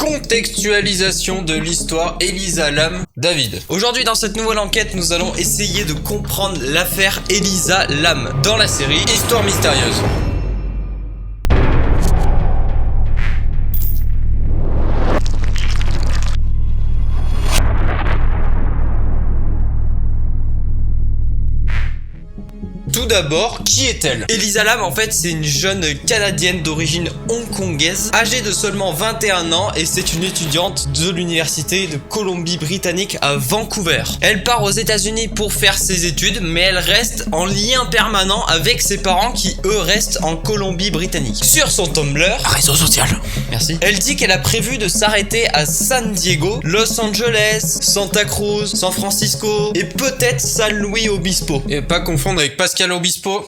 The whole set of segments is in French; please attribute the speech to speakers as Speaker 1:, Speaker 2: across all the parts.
Speaker 1: Contextualisation de l'histoire Elisa Lam, David. Aujourd'hui dans cette nouvelle enquête, nous allons essayer de comprendre l'affaire Elisa Lam dans la série Histoire mystérieuse. Tout d'abord, qui est-elle? Elisa Lam, en fait, c'est une jeune Canadienne d'origine hongkongaise, âgée de seulement 21 ans et c'est une étudiante de l'université de Colombie-Britannique à Vancouver. Elle part aux États-Unis pour faire ses études, mais elle reste en lien permanent avec ses parents qui, eux, restent en Colombie-Britannique. Sur son Tumblr, réseau social, merci, elle dit qu'elle a prévu de s'arrêter à San Diego, Los Angeles, Santa Cruz, San Francisco et peut-être San Luis Obispo. Et pas confondre avec Pascal Obispo.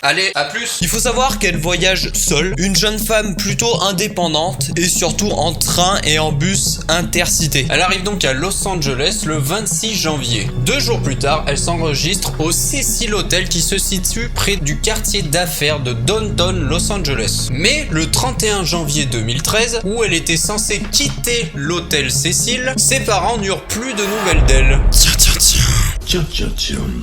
Speaker 1: Allez, à plus. Il faut savoir qu'elle voyage seule, une jeune femme plutôt indépendante et surtout en train et en bus intercité. Elle arrive donc à Los Angeles le 26 janvier. 2 jours plus tard, elle s'enregistre au Cecil Hotel qui se situe près du quartier d'affaires de Downtown Los Angeles. Mais le 31 janvier 2013, où elle était censée quitter l'hôtel Cecil, ses parents n'eurent plus de nouvelles d'elle.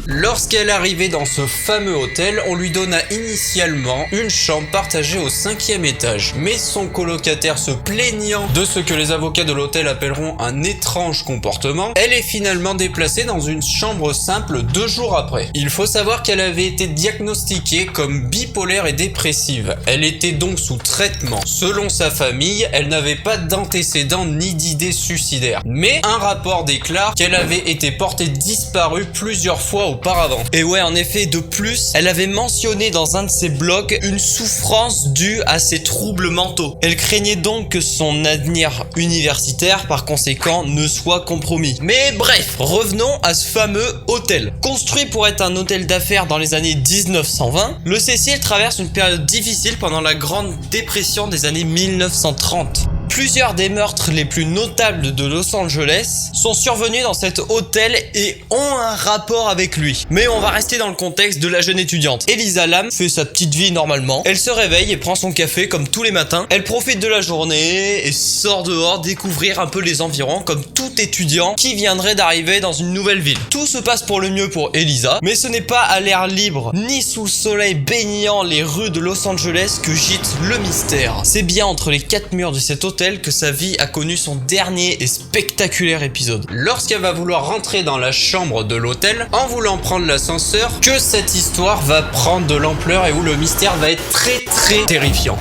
Speaker 1: Lorsqu'elle arrivait dans ce fameux hôtel, on lui donna initialement une chambre partagée au 5e étage. Mais son colocataire se plaignant de ce que les avocats de l'hôtel appelleront un étrange comportement, elle est finalement déplacée dans une chambre simple 2 jours après. Il faut savoir qu'elle avait été diagnostiquée comme bipolaire et dépressive. Elle était donc sous traitement. Selon sa famille, elle n'avait pas d'antécédents ni d'idées suicidaires. Mais un rapport déclare qu'elle avait été portée disparue plusieurs fois auparavant. Et ouais, en effet, de plus, elle avait mentionné dans un de ses blogs une souffrance due à ses troubles mentaux. Elle craignait donc que son avenir universitaire, par conséquent, ne soit compromis. Mais bref, revenons à ce fameux hôtel. Construit pour être un hôtel d'affaires dans les années 1920, le Cecil traverse une période difficile pendant la Grande Dépression des années 1930. Plusieurs des meurtres les plus notables de Los Angeles sont survenus dans cet hôtel et ont un rapport avec lui. Mais on va rester dans le contexte de la jeune étudiante. Elisa Lam fait sa petite vie normalement. Elle se réveille et prend son café comme tous les matins. Elle profite de la journée et sort dehors découvrir un peu les environs comme tout étudiant qui viendrait d'arriver dans une nouvelle ville. Tout se passe pour le mieux pour Elisa, mais ce n'est pas à l'air libre ni sous le soleil baignant les rues de Los Angeles que gîte le mystère. C'est bien entre les 4 murs de cet hôtel que sa vie a connu son dernier et spectaculaire épisode. Lorsqu'elle va vouloir rentrer dans la chambre de l'hôtel en voulant prendre l'ascenseur, que cette histoire va prendre de l'ampleur et où le mystère va être très terrifiant.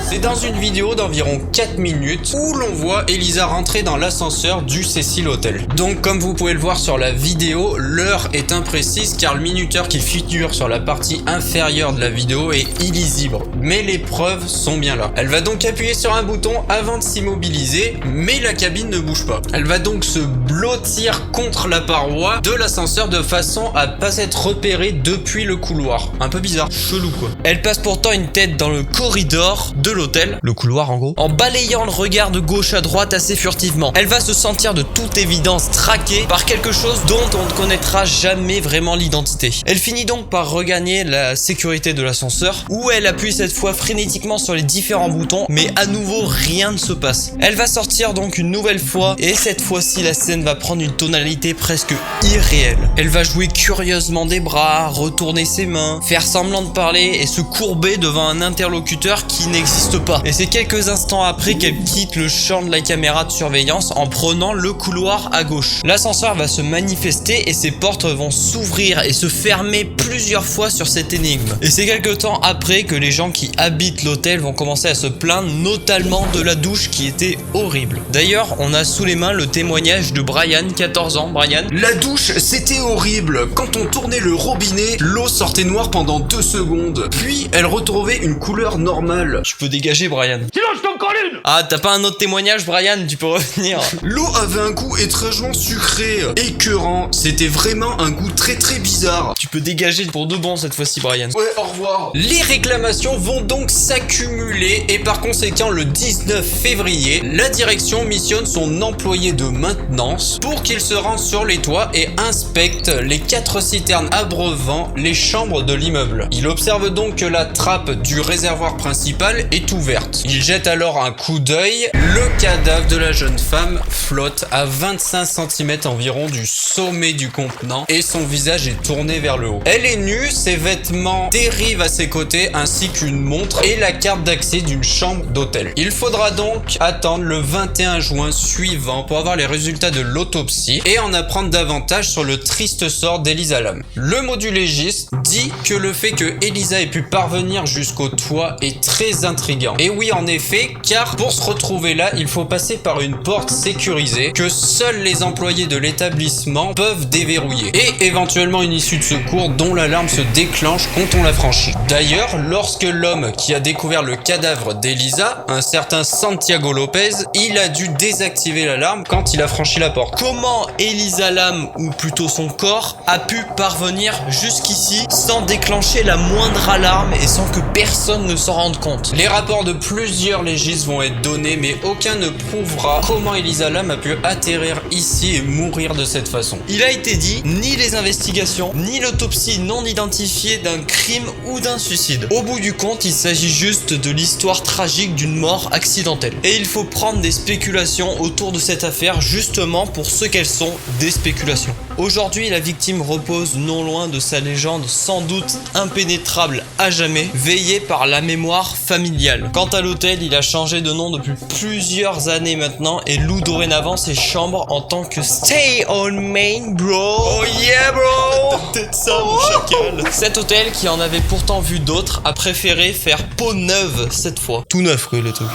Speaker 1: C'est dans une vidéo d'environ 4 minutes où l'on voit Elisa rentrer dans l'ascenseur du Cecil Hotel. Donc comme vous pouvez le voir sur la vidéo, l'heure est imprécise car le minuteur qui figure sur la partie inférieure de la vidéo est illisible. Mais les preuves sont bien là. Elle va donc appuyer sur un bouton avant de s'immobiliser, mais la cabine ne bouge pas. Elle va donc se blottir contre la paroi de l'ascenseur de façon à pas être repérée depuis le couloir. Un peu bizarre, chelou quoi. Elle passe pourtant une tête dans le corridor de l'hôtel, le couloir en gros, en balayant le regard de gauche à droite assez furtivement. Elle va se sentir de toute évidence traquée par quelque chose dont on ne connaîtra jamais vraiment l'identité. Elle finit donc par regagner la sécurité de l'ascenseur où elle appuie cette fois frénétiquement sur les différents boutons, mais à nouveau rien ne se passe. Elle va sortir donc une nouvelle fois et cette fois-ci la scène va prendre une tonalité presque irréelle. Elle va jouer curieusement des bras, retourner ses mains, faire semblant de parler et se courber devant un interlocuteur qui n'existe pas. Et c'est quelques instants après qu'elle quitte le champ de la caméra de surveillance en prenant le couloir à gauche. L'ascenseur va se manifester et ses portes vont s'ouvrir et se fermer plusieurs fois sur cette énigme. Et c'est quelques temps après que les gens qui habitent l'hôtel vont commencer à se plaindre, notamment de la douche qui était horrible. D'ailleurs, on a sous les mains le témoignage de Brian, 14 ans. Brian:
Speaker 2: la douche, c'était horrible. Quand on tournait le robinet, l'eau sortait noire pendant 2 secondes. Puis, elle retrouvait une couleur normale.
Speaker 1: Tu peux dégager, Brian.
Speaker 3: Sinon, je t'en colle une.
Speaker 1: Ah, t'as pas un autre témoignage, Brian? Tu peux revenir.
Speaker 2: L'eau avait un goût étrangement sucré, écœurant. C'était vraiment un goût très bizarre.
Speaker 1: Tu peux dégager pour de bon cette fois-ci, Brian.
Speaker 2: Ouais, au revoir.
Speaker 1: Les réclamations vont donc s'accumuler et par conséquent, le 19 février, la direction missionne son employé de maintenance pour qu'il se rende sur les toits et inspecte les 4 citernes abreuvant les chambres de l'immeuble. Il observe donc que la trappe du réservoir principal est est ouverte. Il jette alors un coup d'œil. Le cadavre de la jeune femme flotte à 25 cm environ du sommet du contenant et son visage est tourné vers le haut. Elle est nue, ses vêtements dérivent à ses côtés ainsi qu'une montre et la carte d'accès d'une chambre d'hôtel. Il faudra donc attendre le 21 juin suivant pour avoir les résultats de l'autopsie et en apprendre davantage sur le triste sort d'Elisa Lam. Le mot du légiste dit que le fait que Elisa ait pu parvenir jusqu'au toit est très intriguant. Et oui, en effet, car pour se retrouver là, il faut passer par une porte sécurisée que seuls les employés de l'établissement peuvent déverrouiller et éventuellement une issue de secours dont l'alarme se déclenche quand on la franchit. D'ailleurs, lorsque l'homme qui a découvert le cadavre d'Elisa, un certain Santiago Lopez, il a dû désactiver l'alarme quand il a franchi la porte.
Speaker 3: Comment Elisa Lam, ou plutôt son corps, a pu parvenir jusqu'ici sans déclencher la moindre alarme et sans que personne ne s'en rende compte?
Speaker 1: Les rapports de plusieurs légistes vont être donnés, mais aucun ne prouvera comment Elisa Lam a pu atterrir ici et mourir de cette façon.
Speaker 3: Il a été dit, ni les investigations, ni l'autopsie non identifiée d'un crime ou d'un suicide. Au bout du compte, il s'agit juste de l'histoire tragique d'une mort accidentelle. Et il faut prendre des spéculations autour de cette affaire justement pour ce qu'elles sont, des spéculations. Aujourd'hui, la victime repose non loin de sa légende sans doute impénétrable à jamais, veillée par la mémoire familiale. Quant à l'hôtel, il a changé de nom depuis plusieurs années maintenant et loue dorénavant ses chambres en tant que Stay on Main, bro.
Speaker 1: Oh yeah, bro!
Speaker 3: Peut-être ça, mon chacal. Cet hôtel, qui en avait pourtant vu d'autres, a préféré faire peau neuve cette fois. Tout neuf, quoi, le truc.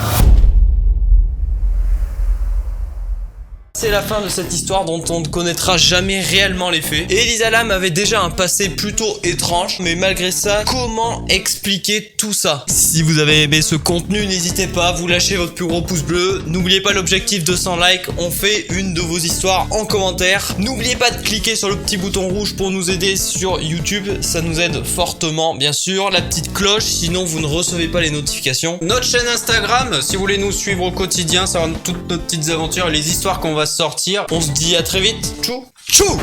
Speaker 3: C'est la fin de cette histoire dont on ne connaîtra jamais réellement les faits. Et Elisa Lam avait déjà un passé plutôt étrange, mais malgré ça, comment expliquer tout ça? Si vous avez aimé ce contenu, n'hésitez pas à vous lâcher votre plus gros pouce bleu. N'oubliez pas l'objectif 200 likes, on fait une de vos histoires en commentaire. N'oubliez pas de cliquer sur le petit bouton rouge pour nous aider sur YouTube, ça nous aide fortement bien sûr. La petite cloche, sinon vous ne recevez pas les notifications.
Speaker 1: Notre chaîne Instagram, si vous voulez nous suivre au quotidien, savoir toutes nos petites aventures et les histoires qu'on va sortir.
Speaker 3: On se dit à très vite.
Speaker 1: Tchou!
Speaker 3: Tchou!